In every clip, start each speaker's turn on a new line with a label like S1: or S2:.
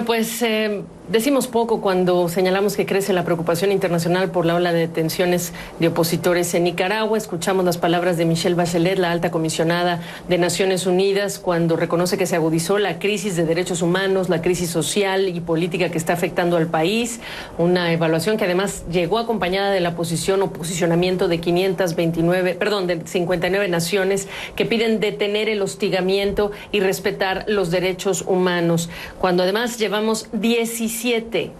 S1: Pues decimos poco cuando señalamos que crece la preocupación internacional por la ola de detenciones de opositores en Nicaragua. Escuchamos las palabras de Michelle Bachelet, la alta comisionada de Naciones Unidas, cuando reconoce que se agudizó la crisis de derechos humanos, la crisis social y política que está afectando al país. Una evaluación que además llegó acompañada de la posición o posicionamiento de 59 naciones que piden detener el hostigamiento y respetar los derechos humanos. Cuando además llevamos 17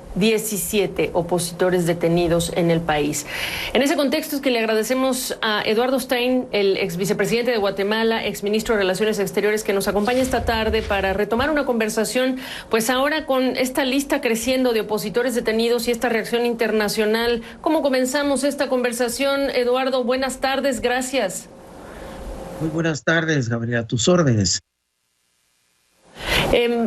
S1: opositores detenidos en el país. En ese contexto es que le agradecemos a Eduardo Stein, el ex vicepresidente de Guatemala, ex ministro de Relaciones Exteriores, que nos acompaña esta tarde para retomar una conversación, pues ahora con esta lista creciendo de opositores detenidos y esta reacción internacional. ¿Cómo comenzamos esta conversación? Eduardo, buenas tardes, gracias.
S2: Muy buenas tardes, Gabriela, a tus órdenes.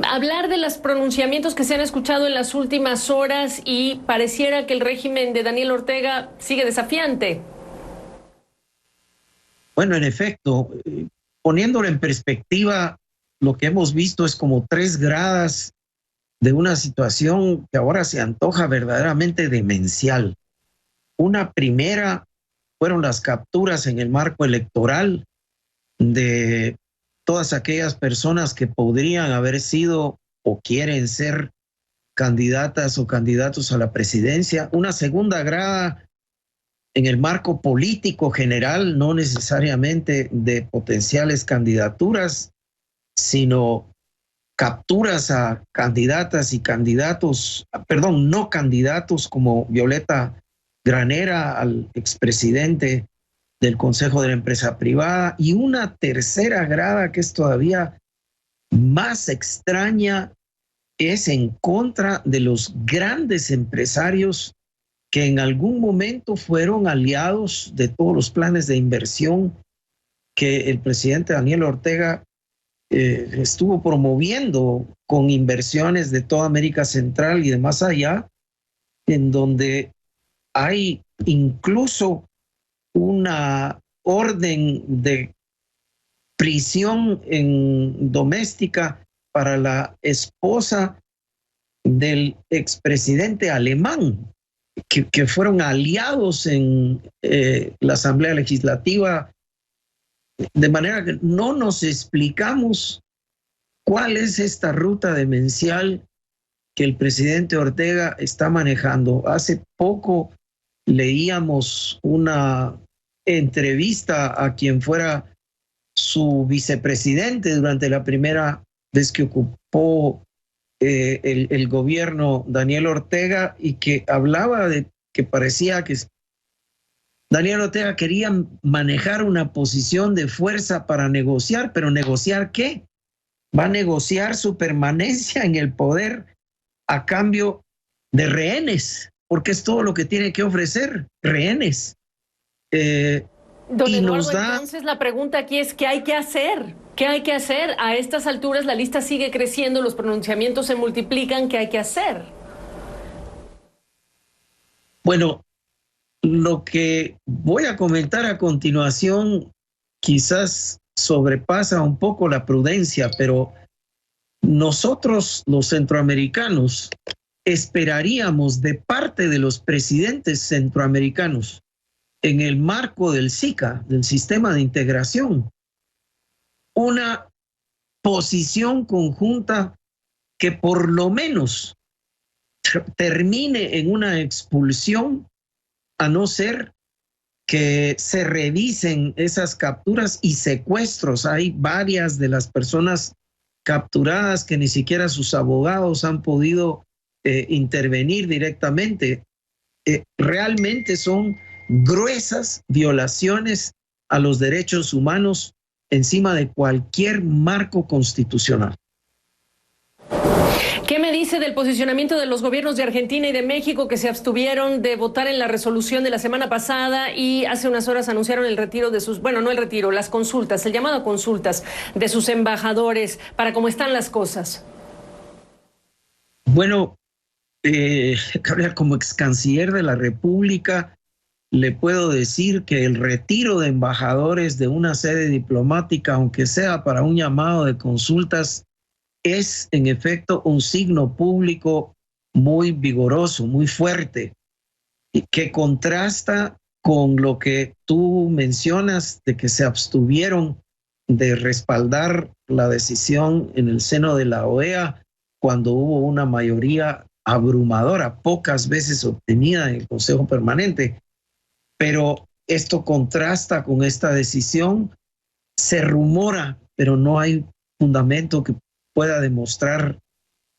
S1: Hablar de los pronunciamientos que se han escuchado en las últimas horas y pareciera que el régimen de Daniel Ortega sigue desafiante.
S2: Bueno, en efecto, poniéndolo en perspectiva, lo que hemos visto es como 3 gradas de una situación que ahora se antoja verdaderamente demencial. Una primera fueron las capturas en el marco electoral de todas aquellas personas que podrían haber sido o quieren ser candidatas o candidatos a la presidencia. Una segunda grada en el marco político general, no necesariamente de potenciales candidaturas, sino capturas a candidatas y candidatos, no candidatos como Violeta Granera, al expresidente del Consejo de la Empresa Privada, y una tercera grada que es todavía más extraña, es en contra de los grandes empresarios que en algún momento fueron aliados de todos los planes de inversión que el presidente Daniel Ortega estuvo promoviendo con inversiones de toda América Central y de más allá, en donde hay incluso una orden de prisión doméstica para la esposa del expresidente alemán, que fueron aliados en la Asamblea Legislativa, de manera que no nos explicamos cuál es esta ruta demencial que el presidente Ortega está manejando. Hace poco leíamos una entrevista a quien fuera su vicepresidente durante la primera vez que ocupó el gobierno Daniel Ortega, y que hablaba de que parecía que Daniel Ortega quería manejar una posición de fuerza para negociar, pero ¿negociar qué? Va a negociar su permanencia en el poder a cambio de rehenes, porque es todo lo que tiene que ofrecer, rehenes.
S1: Don Eduardo, entonces la pregunta aquí es, ¿qué hay que hacer? ¿Qué hay que hacer? A estas alturas la lista sigue creciendo, los pronunciamientos se multiplican, ¿qué hay que hacer?
S2: Bueno, lo que voy a comentar a continuación quizás sobrepasa un poco la prudencia, pero nosotros los centroamericanos esperaríamos de parte de los presidentes centroamericanos, en el marco del SICA, del Sistema de Integración, una posición conjunta que por lo menos termine en una expulsión, a no ser que se revisen esas capturas y secuestros. Hay varias de las personas capturadas que ni siquiera sus abogados han podido intervenir directamente. Realmente son gruesas violaciones a los derechos humanos encima de cualquier marco constitucional.
S1: ¿Qué me dice del posicionamiento de los gobiernos de Argentina y de México, que se abstuvieron de votar en la resolución de la semana pasada y hace unas horas anunciaron el retiro de sus, bueno, no el retiro, las consultas, el llamado a consultas de sus embajadores para cómo están las cosas?
S2: Bueno, como ex canciller de la República, le puedo decir que el retiro de embajadores de una sede diplomática, aunque sea para un llamado de consultas, es en efecto un signo público muy vigoroso, muy fuerte, y que contrasta con lo que tú mencionas de que se abstuvieron de respaldar la decisión en el seno de la OEA cuando hubo una mayoría abrumadora, pocas veces obtenida en el Consejo Permanente. Pero esto contrasta con esta decisión. Se rumora, pero no hay fundamento que pueda demostrar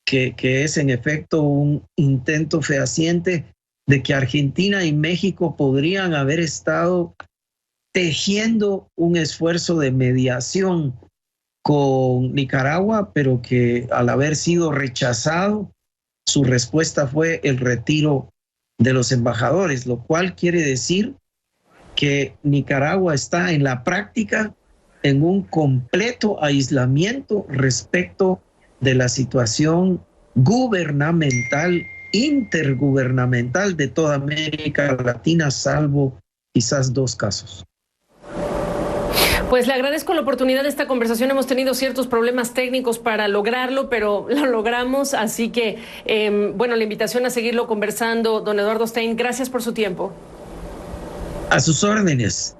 S2: que es en efecto un intento fehaciente de que Argentina y México podrían haber estado tejiendo un esfuerzo de mediación con Nicaragua, pero que al haber sido rechazado, su respuesta fue el retiro de los embajadores, lo cual quiere decir que Nicaragua está en la práctica en un completo aislamiento respecto de la situación gubernamental, intergubernamental de toda América Latina, salvo quizás 2 casos.
S1: Pues le agradezco la oportunidad de esta conversación. Hemos tenido ciertos problemas técnicos para lograrlo, pero lo logramos. Así que, bueno, la invitación a seguirlo conversando. Don Eduardo Stein, gracias por su tiempo.
S2: A sus órdenes.